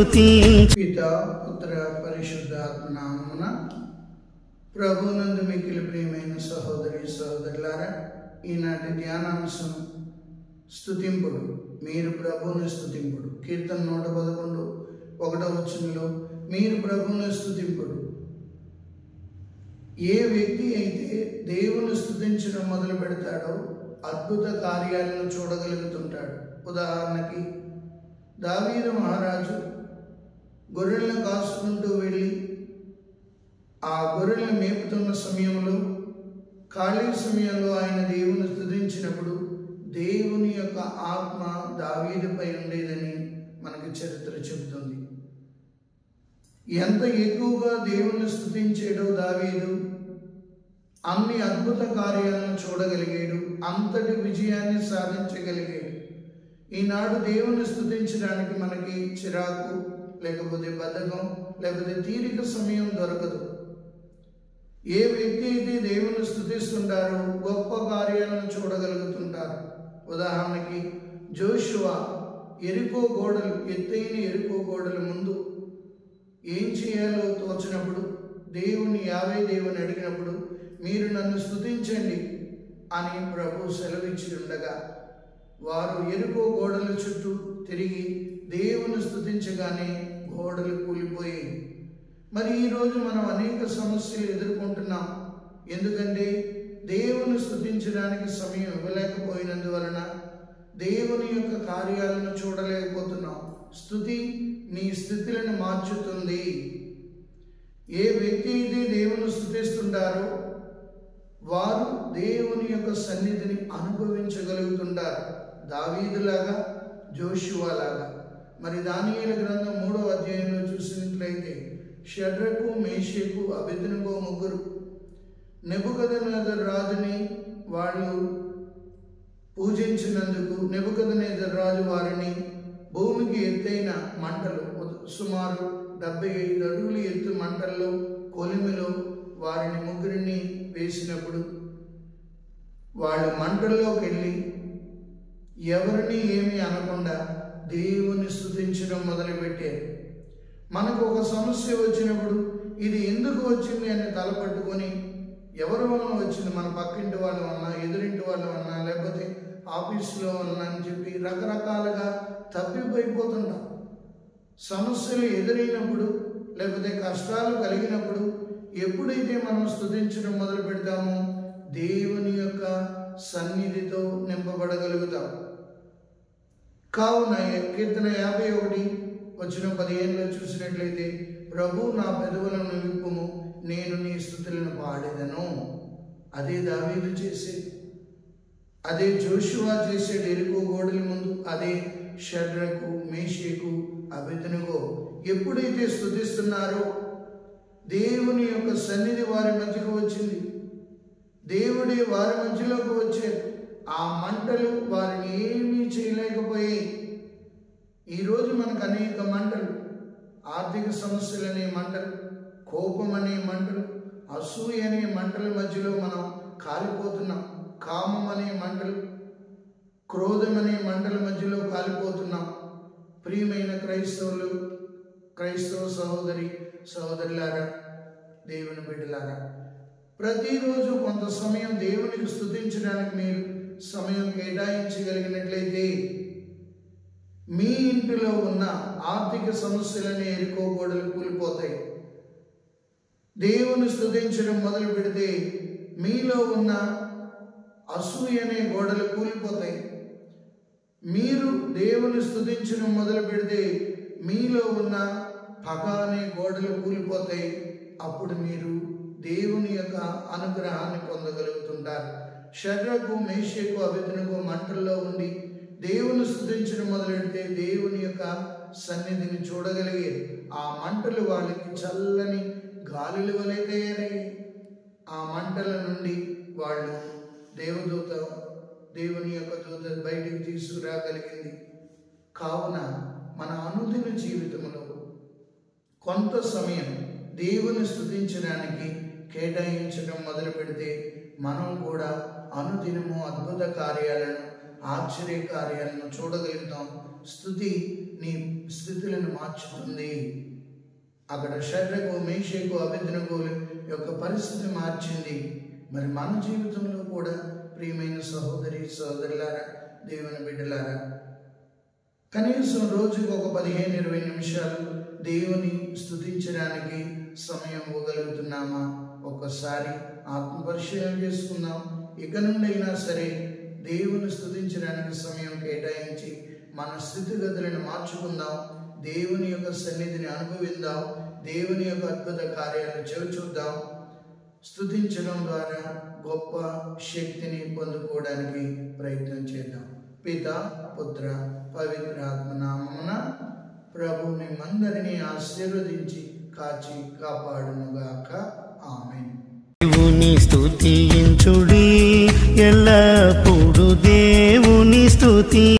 స్తుతి. పితా పుత్ర పరిశుద్ధాత్మ నామమున ప్రభునందు మిక్కిలి ప్రియమైన సహోదరి సహోదరులారా, ఈనాటి ధ్యానాంశం స్తుతింపుడు. మీరు ప్రభువుని స్తుతింపుడు. కీర్తన 111 1వ వచనంలో మీరు ప్రభువుని స్తుతింపుడు. ఏ వ్యక్తి అయితే దేవుని స్తుతించడం మొదలు పెడతాడో అద్భుత కార్యాలను చూడగలుగుతుంటాడు. ఉదాహరణకి దావీదు మహారాజు గొర్రెలను కాసుకుంటూ వెళ్ళి ఆ గొర్రెలను మేపుతున్న సమయంలో, ఖాళీ సమయంలో ఆయన దేవుని స్తుతించినప్పుడు దేవుని యొక్క ఆత్మ దావీదుపై ఉండేదని మనకి చరిత్ర చెబుతుంది. ఎంత ఎక్కువగా దేవుని స్తుతించాడో దావీదు అన్ని అద్భుత కార్యాలను చూడగలిగాడు, అంతటి విజయాన్ని సాధించగలిగాడు. ఈనాడు దేవుని స్తుతించడానికి మనకి చిరాకు, లేకపోతే బద్ధకం, లేకపోతే తీరిక సమయం దొరకదు. ఏ వ్యక్తి అయితే దేవుని స్తుతిస్తుంటారో గొప్ప కార్యాలను చూడగలుగుతుంటారు. ఉదాహరణకి జోషువా ఎరికో గోడలు, ఎత్తైన ఎరికో గోడల ముందు ఏం చేయాలో తోచినప్పుడు యావే దేవుని అడిగినప్పుడు మీరు నన్ను స్తుతించండి అని ప్రభు సెలవిచ్చి ఉండగా వారు ఎరుకో గోడల చుట్టూ తిరిగి దేవుని స్తుతించగానే గోడలు కూలిపోయాయి. మరి ఈరోజు మనం అనేక సమస్యలు ఎదుర్కొంటున్నాం. ఎందుకంటే దేవుని స్తుతించడానికి సమయం ఇవ్వలేకపోయినందువలన దేవుని యొక్క కార్యాలను చూడలేకపోతున్నాం. స్తుతి నీ స్థితులను మార్చుతుంది. ఏ వ్యక్తి అయితే దేవుని స్తుతిస్తుంటారో వారు దేవుని యొక్క సన్నిధిని అనుభవించగలుగుతుంటారు. దావీదులాగా, జోషువాలాగా. మరి దానియేలు గ్రంథం 3వ అధ్యాయంలో చూసినట్లయితే షడ్రకు, మేషకు, అబేద్నెగో ముగ్గురు నెబుకద్నెజరు రాజుని వాళ్ళు పూజించినందుకు నెబుకద్నెజరు రాజు వారిని భూమికి ఎత్తైన మంటలు, సుమారు 75 అడుగులు ఎత్తు మంటల్లో కొలిమిలో వారిని ముగ్గురిని వేసినప్పుడు వాళ్ళు మంటల్లోకి వెళ్ళి ఎవరిని ఏమీ అనకుండా దేవుని స్తుతించడం మొదలుపెట్టారు. మనకు ఒక సమస్య వచ్చినప్పుడు ఇది ఎందుకు వచ్చింది అని తలపట్టుకొని ఎవరి వలన వచ్చింది, మన పక్కింటి వాళ్ళ వలన, ఎదురింటి వాళ్ళ వలన, లేకపోతే ఆఫీసులో వలన అని చెప్పి రకరకాలుగా తప్పిపోయిపోతుంటాం. సమస్యలు ఎదురైనప్పుడు, లేకపోతే కష్టాలు కలిగినప్పుడు ఎప్పుడైతే మనం స్తుతించడం మొదలు పెడతామో దేవుని యొక్క సన్నిధితో నింపబడగలుగుతాం. కావున కీర్తన 51:15లో చూసినట్లయితే ప్రభు నా పెదవులను విప్పుము, నేను నీ స్తుతులను పాడేదను. అదే దావీదు చేసేది, అదే జోషువా చేసాడు ఎరికో గోడల ముందు, అదే షడ్రకు, మేషకు, అబేద్నెగో ఎప్పుడైతే స్తుతిస్తున్నారో దేవుని యొక్క సన్నిధి వారి మధ్యకు వచ్చింది. దేవుడే వారి మధ్యలోకి వచ్చారు. ఆ మంటలు వారిని ఏమీ చేయలేకపోయాయి. ఈరోజు మనకు అనేక మంటలు, ఆర్థిక సమస్యలు అనే మంటలు, కోపం అనే మంటలు, అసూయ అనే మంటల మధ్యలో మనం కాలిపోతున్నాం. కామం అనే మంటలు, క్రోధం అనే మంటల మధ్యలో కాలిపోతున్నాం. ప్రియమైన క్రైస్తవ సహోదరి సహోదరులారా, దేవుని బిడ్డలారా, ప్రతిరోజు కొంత సమయం దేవునికి స్తుతించడానికి మీరు సమయం కేటాయించగలిగినట్లయితే మీ ఇంటిలో ఉన్న ఆర్థిక సమస్యలని ఎరుకో గోడలు కూలిపోతాయి. దేవుని స్తుతించడం మొదలు పెడితే మీలో ఉన్న అసూయ అనే గోడలు కూలిపోతాయి. మీరు దేవుని స్తుతించడం మొదలు పెడితే మీలో ఉన్న పగ అనే గోడలు కూలిపోతాయి. అప్పుడు మీరు దేవుని యొక్క అనుగ్రహాన్ని పొందగలుగుతుంటారు. షడ్రకు, మేషకు, అబేద్నెగో మంటల్లో ఉండి దేవుని స్తుతించడం మొదలెడితే దేవుని యొక్క సన్నిధిని చూడగలిగారు. ఆ మంటలు వాళ్ళకి చల్లని గాలుల వలె తయారయ్యాయి. ఆ మంటల నుండి వాళ్ళు దేవుని యొక్క దూత బయటికి తీసుకురాగలిగింది. కావున మన అనుదిన జీవితంలో కొంత సమయం దేవుని స్తుతించడానికి కేటాయించడం మొదలు పెడితే మనం కూడా అనుదినము అద్భుత కార్యాలను ఆశ్చర్య కార్యాలను చూడగలుగుతాం. స్తుతి నీ స్థితులను మార్చుతుంది. అక్కడ షడ్రకు, మేషకు, అబేద్నెగో యొక్క పరిస్థితి మార్చింది. మరి మన జీవితంలో కూడా ప్రియమైన సహోదరి సహోదరులారా, దేవుని బిడ్డలారా, కనీసం రోజుకు ఒక 15-20 నిమిషాలు దేవుని స్తుతించడానికి సమయం ఇవ్వగలుగుతున్నామా? ఒక్కసారి ఆత్మపరిశీలన చేసుకుందాం. ఇక నుండి అయినా సరే దేవుని స్తుతించడానికి సమయం కేటాయించి మన స్థితిగతులను మార్చుకుందాం. దేవుని యొక్క సన్నిధిని అనుభవిద్దాం. దేవుని యొక్క అద్భుత కార్యాలు చూద్దాం. స్తుతించడం ద్వారా గొప్ప శక్తిని పొందుకోవడానికి ప్రయత్నం చేద్దాం. పిత, పుత్ర, పవిత్ర ఆత్మ నామమున ప్రభు మిమ్మందరినీ ఆశీర్వదించి కాచి కాపాడునుగాక. ఆమేన్. దేవుని స్తుతించుడి, ఎల్లప్పుడూ దేవుని స్తుతి